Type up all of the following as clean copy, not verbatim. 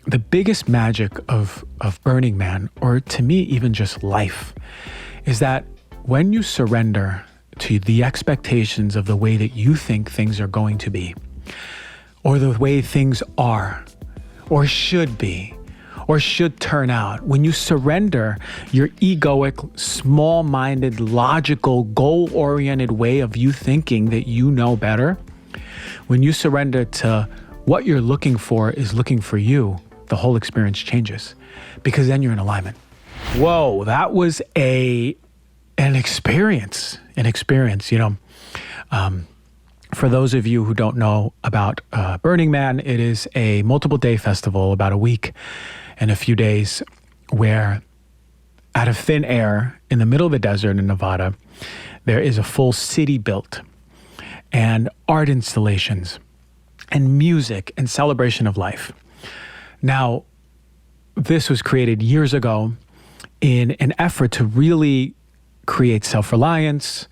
the biggest magic of Burning Man, or to me, even just life, is that when you surrender to the expectations of the way that you think things are going to be, or the way things are, or should be, or should turn out, when you surrender your egoic, small-minded, logical, goal-oriented way of you thinking that you know better, when you surrender to what you're looking for is looking for you, the whole experience changes, because then you're in alignment. Whoa, that was an experience, for those of you who don't know about Burning Man, it is a multiple day festival, about a week and a few days, where out of thin air in the middle of the desert in Nevada, there is a full city built, and art installations and music and celebration of life. Now, this was created years ago in an effort to really create self-reliance,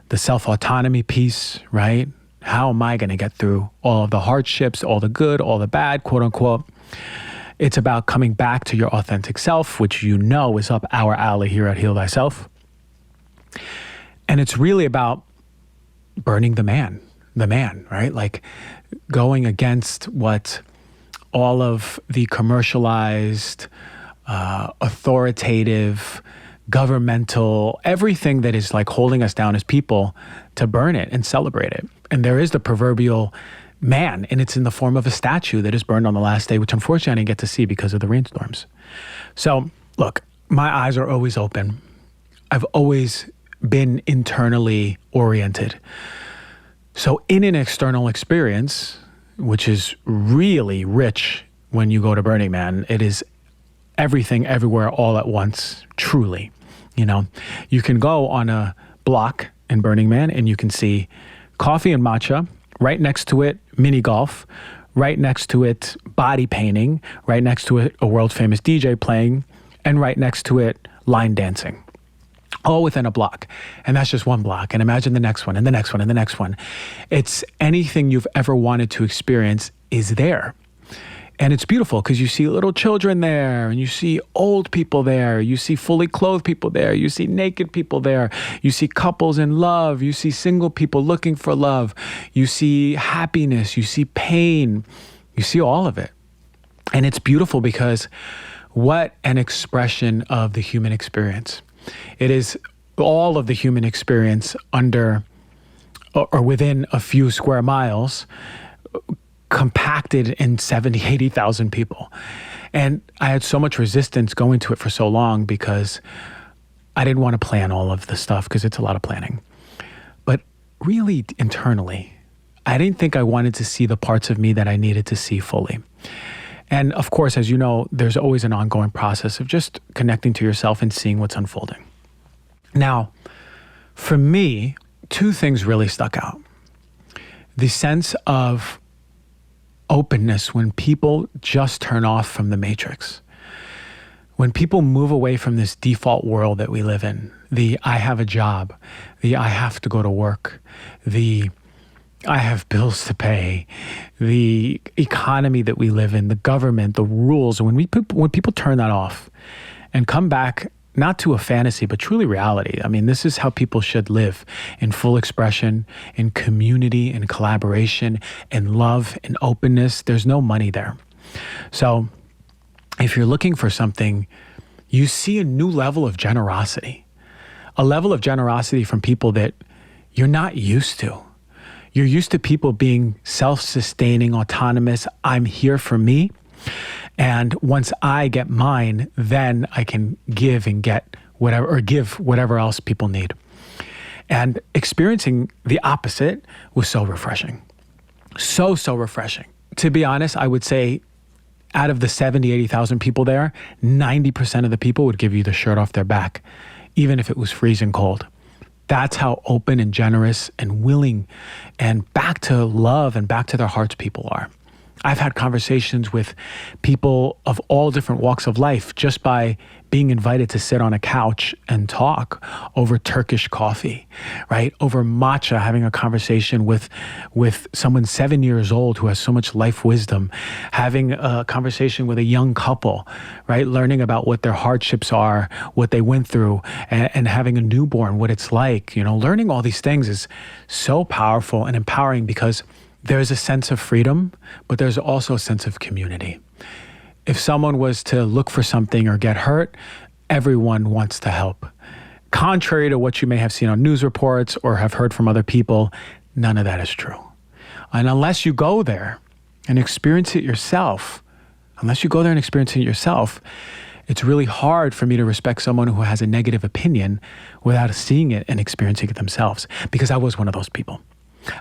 the self-autonomy piece, right? How am I going to get through all of the hardships, all the good, all the bad, quote unquote? It's about coming back to your authentic self, which you know is up our alley here at Heal Thyself. And it's really about burning the man, right? Like going against what all of the commercialized, authoritative, governmental, everything that is like holding us down as people, to burn it and celebrate it. And there is the proverbial man, and it's in the form of a statue that is burned on the last day, which unfortunately I didn't get to see because of the rainstorms. So look, my eyes are always open. I've always been internally oriented. So in an external experience, which is really rich when you go to Burning Man, it is everything, everywhere, all at once, truly. You can go on a block in Burning Man and you can see coffee and matcha, right next to it, mini golf, right next to it, body painting, right next to it, a world famous DJ playing, and right next to it, line dancing, all within a block. And that's just one block. And imagine the next one and the next one and the next one. It's anything you've ever wanted to experience is there. And it's beautiful because you see little children there, and you see old people there, you see fully clothed people there, you see naked people there, you see couples in love, you see single people looking for love, you see happiness, you see pain, you see all of it. And it's beautiful because what an expression of the human experience. It is all of the human experience under or within a few square miles, compacted in 70, 80,000 people. And I had so much resistance going to it for so long because I didn't want to plan all of the stuff because it's a lot of planning. But really internally, I didn't think I wanted to see the parts of me that I needed to see fully. And of course, as you know, there's always an ongoing process of just connecting to yourself and seeing what's unfolding. Now, for me, two things really stuck out. The sense of openness when people just turn off from the matrix. When people move away from this default world that we live in, the I have a job, the I have to go to work, the I have bills to pay, the economy that we live in, the government, the rules, when people turn that off and come back not to a fantasy, but truly reality. I mean, this is how people should live, in full expression, in community, in collaboration, in love, in openness. There's no money there. So if you're looking for something, you see a new level of generosity, a level of generosity from people that you're not used to. You're used to people being self-sustaining, autonomous. I'm here for me. And once I get mine, then I can give and get whatever, or give whatever else people need. And experiencing the opposite was so refreshing. So refreshing. To be honest, I would say out of the 70, 80,000 people there, 90% of the people would give you the shirt off their back, even if it was freezing cold. That's how open and generous and willing and back to love and back to their hearts people are. I've had conversations with people of all different walks of life just by being invited to sit on a couch and talk over Turkish coffee, right? Over matcha, having a conversation with someone 7 years old who has so much life wisdom, having a conversation with a young couple, right? Learning about what their hardships are, what they went through, and having a newborn, what it's like. Learning all these things is so powerful and empowering because there's a sense of freedom, but there's also a sense of community. If someone was to look for something or get hurt, everyone wants to help. Contrary to what you may have seen on news reports or have heard from other people, none of that is true. And unless you go there and experience it yourself, it's really hard for me to respect someone who has a negative opinion without seeing it and experiencing it themselves, because I was one of those people.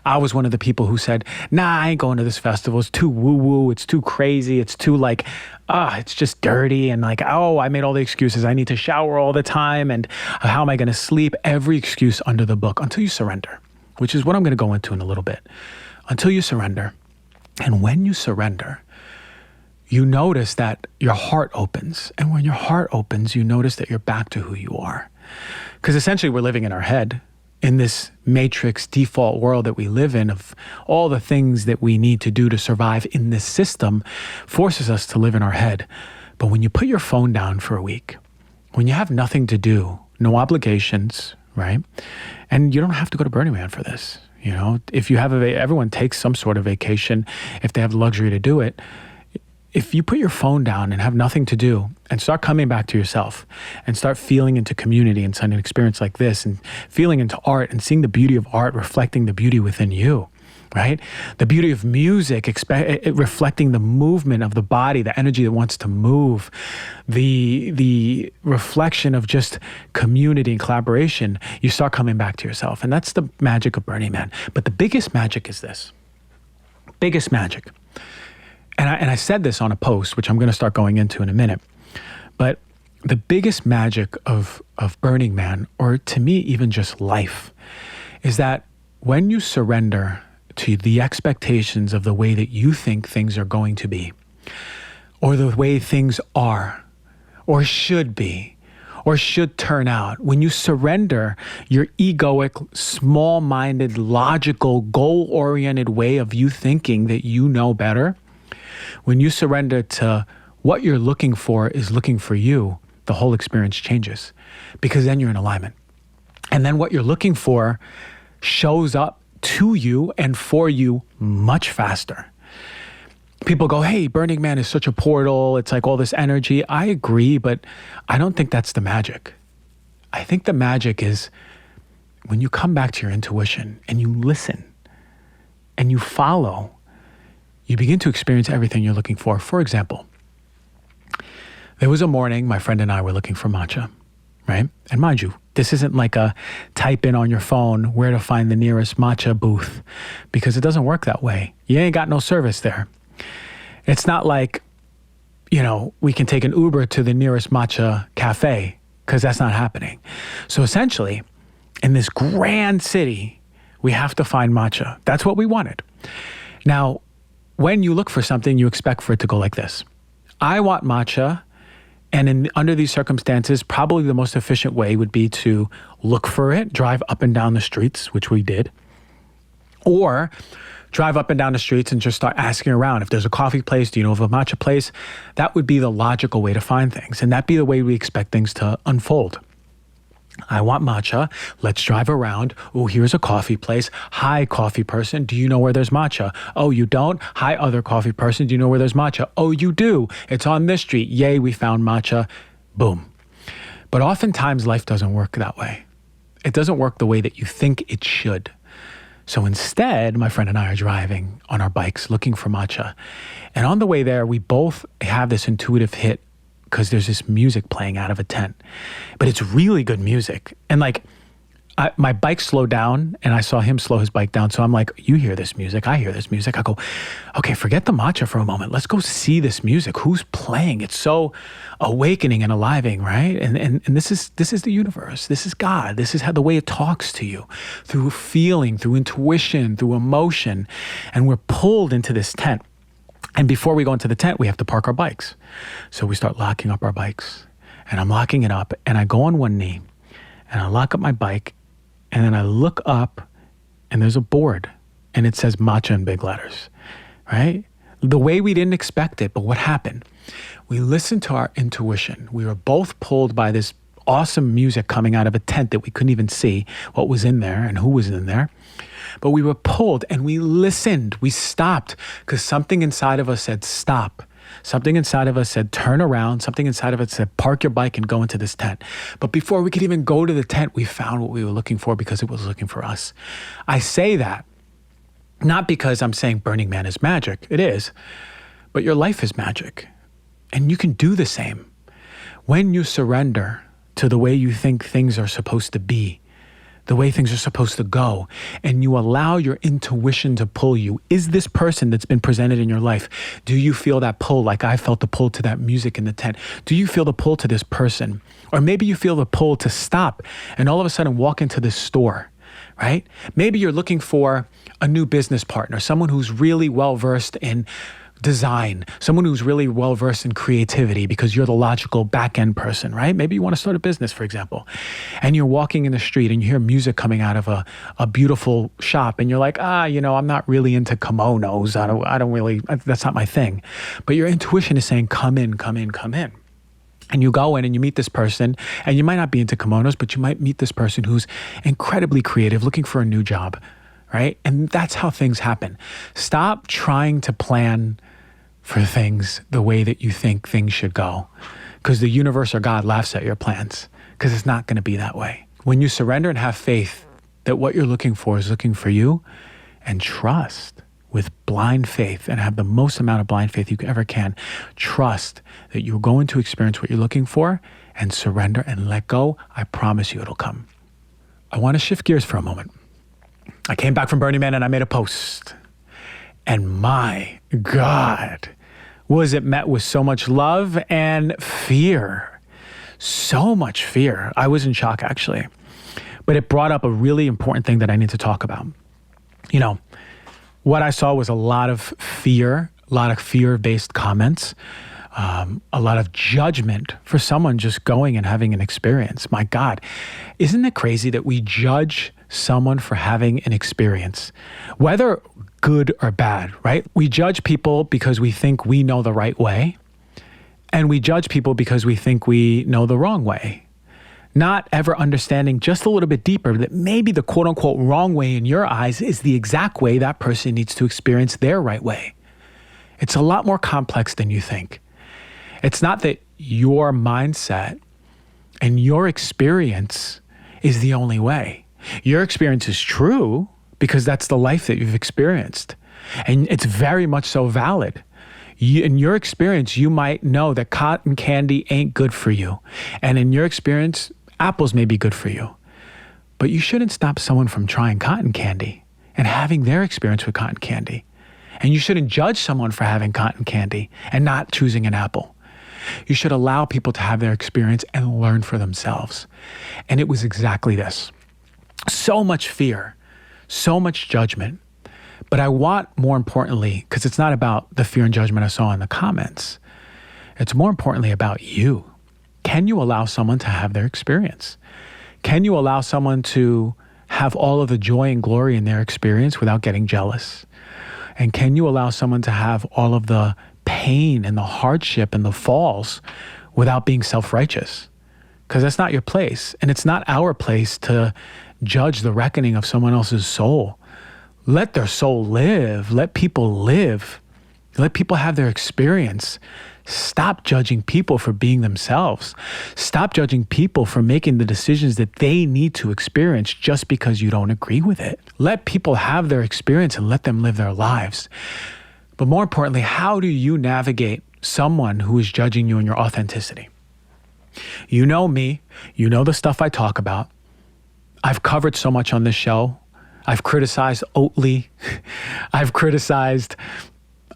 I was one of the people who said, nah, I ain't going to this festival. It's too woo-woo. It's too crazy. It's too it's just dirty. And I made all the excuses. I need to shower all the time. And how am I going to sleep? Every excuse under the book until you surrender, which is what I'm going to go into in a little bit. Until you surrender. And when you surrender, you notice that your heart opens. And when your heart opens, you notice that you're back to who you are. Because essentially we're living in our head, in this matrix default world that we live in, of all the things that we need to do to survive in this system, forces us to live in our head. But when you put your phone down for a week, when you have nothing to do, no obligations, right? And you don't have to go to Burning Man for this. If you have everyone takes some sort of vacation if they have the luxury to do it. If you put your phone down and have nothing to do and start coming back to yourself and start feeling into community and an experience like this and feeling into art and seeing the beauty of art reflecting the beauty within you, right? The beauty of music, reflecting the movement of the body, the energy that wants to move, the reflection of just community and collaboration, you start coming back to yourself. And that's the magic of Burning Man. But the biggest magic is this. Biggest magic. And I said this on a post, which I'm going to start going into in a minute. But the biggest magic of Burning Man, or to me, even just life, is that when you surrender to the expectations of the way that you think things are going to be, or the way things are, or should be, or should turn out, when you surrender your egoic, small-minded, logical, goal-oriented way of you thinking that you know better, when you surrender to what you're looking for is looking for you, the whole experience changes, because then you're in alignment. And then what you're looking for shows up to you and for you much faster. People go, hey, Burning Man is such a portal. It's like all this energy. I agree, but I don't think that's the magic. I think the magic is when you come back to your intuition and you listen and you follow, you begin to experience everything you're looking for. For example, there was a morning my friend and I were looking for matcha, right? And mind you, this isn't like a type in on your phone where to find the nearest matcha booth, because it doesn't work that way. You ain't got no service there. It's not like, we can take an Uber to the nearest matcha cafe, because that's not happening. So essentially, in this grand city, we have to find matcha. That's what we wanted. Now, when you look for something, you expect for it to go like this. I want matcha, and under these circumstances, probably the most efficient way would be to look for it, drive up and down the streets, which we did, or drive up and down the streets and just start asking around. If there's a coffee place, do you know of a matcha place? That would be the logical way to find things, and that'd be the way we expect things to unfold. I want matcha. Let's drive around. Oh, here's a coffee place. Hi, coffee person. Do you know where there's matcha? Oh, you don't? Hi, other coffee person. Do you know where there's matcha? Oh, you do. It's on this street. Yay, we found matcha. Boom. But oftentimes life doesn't work that way. It doesn't work the way that you think it should. So instead, my friend and I are driving on our bikes looking for matcha. And on the way there, we both have this intuitive hit, because there's this music playing out of a tent. But it's really good music. And my bike slowed down and I saw him slow his bike down. So I'm like, you hear this music, I hear this music. I go, okay, forget the matcha for a moment. Let's go see this music. Who's playing? It's so awakening and aliving, right? And this is the universe. This is God. This is how the way it talks to you, through feeling, through intuition, through emotion. And we're pulled into this tent. And before we go into the tent, we have to park our bikes. So we start locking up our bikes. And I'm locking it up. And I go on one knee. And I lock up my bike. And then I look up. And there's a board. And it says matcha in big letters. Right? The way we didn't expect it. But what happened? We listened to our intuition. We were both pulled by this awesome music coming out of a tent that we couldn't even see what was in there and who was in there. But we were pulled and we listened. We stopped because something inside of us said, stop. Something inside of us said, turn around. Something inside of us said, park your bike and go into this tent. But before we could even go to the tent, we found what we were looking for because it was looking for us. I say that not because I'm saying Burning Man is magic. It is. But your life is magic. And you can do the same. When you surrender to the way you think things are supposed to be, the way things are supposed to go, and you allow your intuition to pull you. Is this person that's been presented in your life, do you feel that pull like I felt the pull to that music in the tent? Do you feel the pull to this person? Or maybe you feel the pull to stop and all of a sudden walk into this store, right? Maybe you're looking for a new business partner, someone who's really well-versed in design, someone who's really well-versed in creativity because you're the logical back-end person, right? Maybe you want to start a business, for example, and you're walking in the street and you hear music coming out of a beautiful shop and you're like, I'm not really into kimonos. I don't really, that's not my thing. But your intuition is saying, come in, come in, come in. And you go in and you meet this person, and you might not be into kimonos, but you might meet this person who's incredibly creative, looking for a new job, right? And that's how things happen. Stop trying to plan for things the way that you think things should go, because the universe or God laughs at your plans, because it's not going to be that way. When you surrender and have faith that what you're looking for is looking for you, and trust with blind faith, and have the most amount of blind faith you ever can, trust that you're going to experience what you're looking for, and surrender and let go, I promise you it'll come. I want to shift gears for a moment. I came back from Burning Man and I made a post. And my God, was it met with so much love and fear. So much fear. I was in shock, actually. But it brought up a really important thing that I need to talk about. You know, what I saw was a lot of fear-based comments, a lot of judgment for someone just going and having an experience. My God, isn't it crazy that we judge someone for having an experience, whether good or bad, right? We judge people because we think we know the right way, and we judge people because we think we know the wrong way, not ever understanding just a little bit deeper that maybe the quote unquote wrong way in your eyes is the exact way that person needs to experience their right way. It's a lot more complex than you think. It's not that your mindset and your experience is the only way. Your experience is true because that's the life that you've experienced. And it's very much so valid. In your experience, you might know that cotton candy ain't good for you. And in your experience, apples may be good for you. But you shouldn't stop someone from trying cotton candy and having their experience with cotton candy. And you shouldn't judge someone for having cotton candy and not choosing an apple. You should allow people to have their experience and learn for themselves. And it was exactly this. So much fear, so much judgment. But I want, more importantly, because it's not about the fear and judgment I saw in the comments, it's more importantly about you. Can you allow someone to have their experience? Can you allow someone to have all of the joy and glory in their experience without getting jealous? And can you allow someone to have all of the pain and the hardship and the falls without being self-righteous? Because that's not your place. And it's not our place to judge the reckoning of someone else's soul. Let their soul live. Let people live. Let people have their experience. Stop judging people for being themselves. Stop judging people for making the decisions that they need to experience just because you don't agree with it. Let people have their experience and let them live their lives. But more importantly, how do you navigate someone who is judging you in your authenticity? You know me. You know the stuff I talk about. I've covered so much on this show. I've criticized Oatly. I've criticized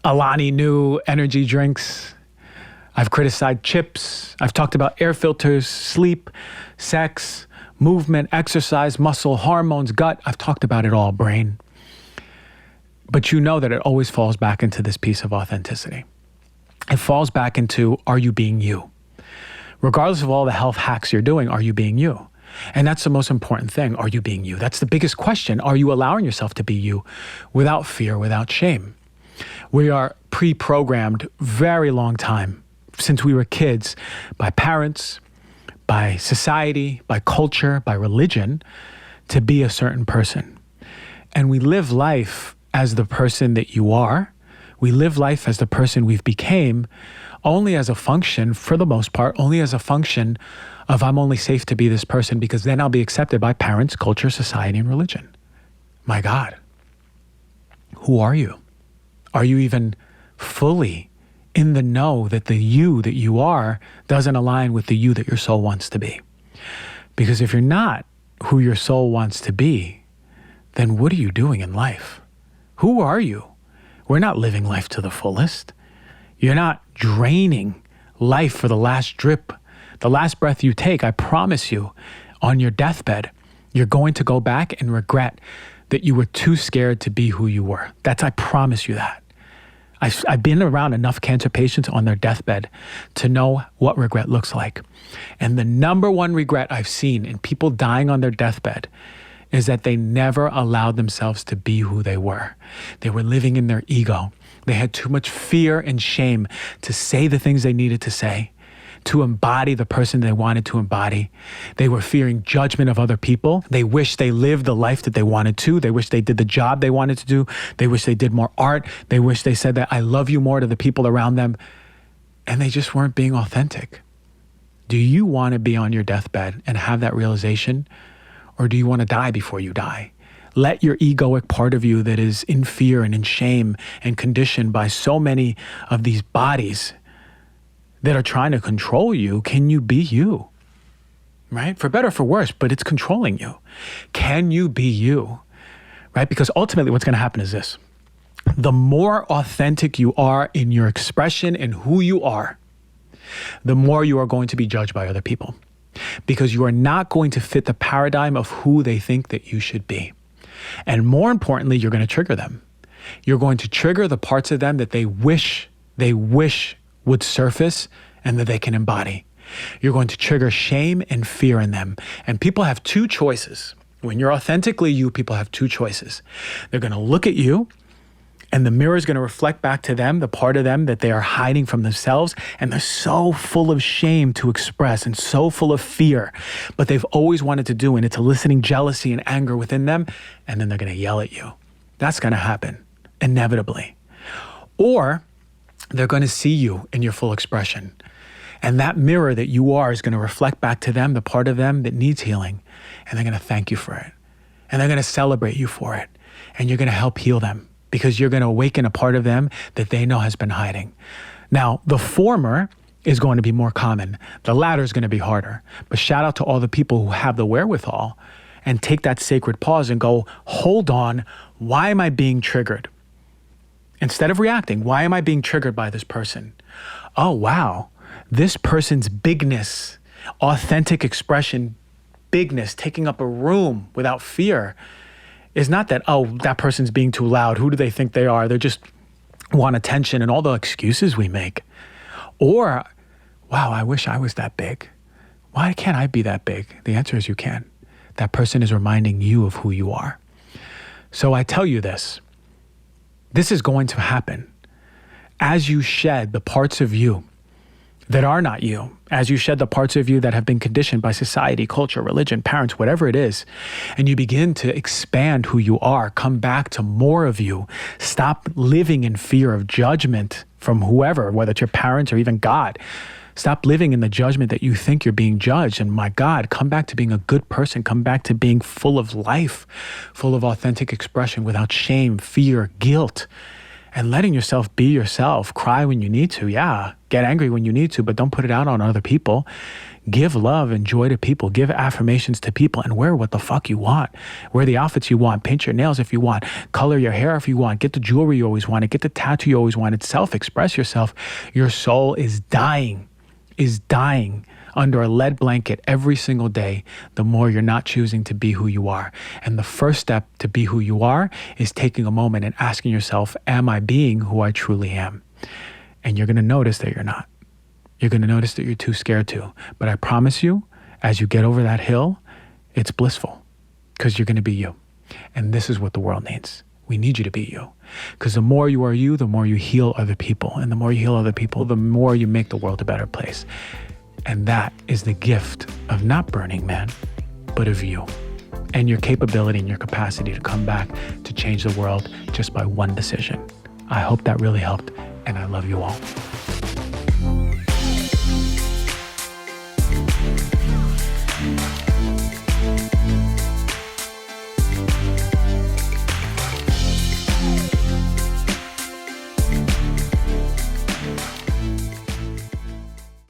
Alani Nu energy drinks. I've criticized chips. I've talked about air filters, sleep, sex, movement, exercise, muscle, hormones, gut. I've talked about it all, brain. But you know that it always falls back into this piece of authenticity. It falls back into, are you being you? Regardless of all the health hacks you're doing, are you being you? And that's the most important thing. Are you being you? That's the biggest question. Are you allowing yourself to be you without fear, without shame? We are pre-programmed very long time since we were kids by parents, by society, by culture, by religion to be a certain person. And we live life as the person that you are. We live life as the person we've became only as a function, for the most part, only as a function of I'm only safe to be this person because then I'll be accepted by parents, culture, society, and religion. My God, who are you? Are you even fully in the know that the you that you are doesn't align with the you that your soul wants to be? Because if you're not who your soul wants to be, then what are you doing in life? Who are you? We're not living life to the fullest. You're not draining life for the last drip, the last breath you take. I promise you, on your deathbed, you're going to go back and regret that you were too scared to be who you were. I promise you that. I've been around enough cancer patients on their deathbed to know what regret looks like. And the number one regret I've seen in people dying on their deathbed is that they never allowed themselves to be who they were. They were living in their ego. They had too much fear and shame to say the things they needed to say, to embody the person they wanted to embody. They were fearing judgment of other people. They wish they lived the life that they wanted to. They wish they did the job they wanted to do. They wish they did more art. They wish they said that I love you more to the people around them. And they just weren't being authentic. Do you want to be on your deathbed and have that realization? Or do you want to die before you die? Let your egoic part of you that is in fear and in shame and conditioned by so many of these bodies that are trying to control you, can you be you? Right? For better or for worse, but it's controlling you. Can you be you? Right? Because ultimately what's going to happen is this. The more authentic you are in your expression and who you are, the more you are going to be judged by other people. Because you are not going to fit the paradigm of who they think that you should be. And more importantly, you're going to trigger them. You're going to trigger the parts of them that they wish would surface and that they can embody. You're going to trigger shame and fear in them. And people have two choices. When you're authentically you, people have two choices. They're going to look at you, and the mirror is going to reflect back to them the part of them that they are hiding from themselves. And they're so full of shame to express and so full of fear, but they've always wanted to do, and it's eliciting jealousy and anger within them. And then they're going to yell at you. That's going to happen inevitably. Or they're going to see you in your full expression. And that mirror that you are is going to reflect back to them the part of them that needs healing. And they're going to thank you for it. And they're going to celebrate you for it. And you're going to help heal them, because you're going to awaken a part of them that they know has been hiding. Now, the former is going to be more common. The latter is going to be harder. But shout out to all the people who have the wherewithal and take that sacred pause and go, hold on, why am I being triggered? Instead of reacting, why am I being triggered by this person? Oh, wow, this person's bigness, authentic expression, bigness, taking up a room without fear, is not that, oh, that person's being too loud. Who do they think they are? They just want attention and all the excuses we make. Or, wow, I wish I was that big. Why can't I be that big? The answer is you can. That person is reminding you of who you are. So I tell you this. This is going to happen as you shed the parts of you that are not you, as you shed the parts of you that have been conditioned by society, culture, religion, parents, whatever it is, and you begin to expand who you are, come back to more of you, stop living in fear of judgment from whoever, whether it's your parents or even God. Stop living in the judgment that you think you're being judged. And my God, come back to being a good person. Come back to being full of life, full of authentic expression without shame, fear, guilt, and letting yourself be yourself. Cry when you need to. Yeah. Get angry when you need to, but don't put it out on other people. Give love and joy to people. Give affirmations to people, and wear what the fuck you want. Wear the outfits you want. Paint your nails if you want. Color your hair if you want. Get the jewelry you always wanted. Get the tattoo you always wanted. Self-express yourself. Your soul is dying is dying under a lead blanket every single day, the more you're not choosing to be who you are. And the first step to be who you are is taking a moment and asking yourself, am I being who I truly am? And you're going to notice that you're not. You're going to notice that you're too scared to. But I promise you, as you get over that hill, it's blissful because you're going to be you. And this is what the world needs. We need you to be you. Because the more you are you, the more you heal other people. And the more you heal other people, the more you make the world a better place. And that is the gift of not Burning Man, but of you and your capability and your capacity to come back to change the world just by one decision. I hope that really helped, and I love you all.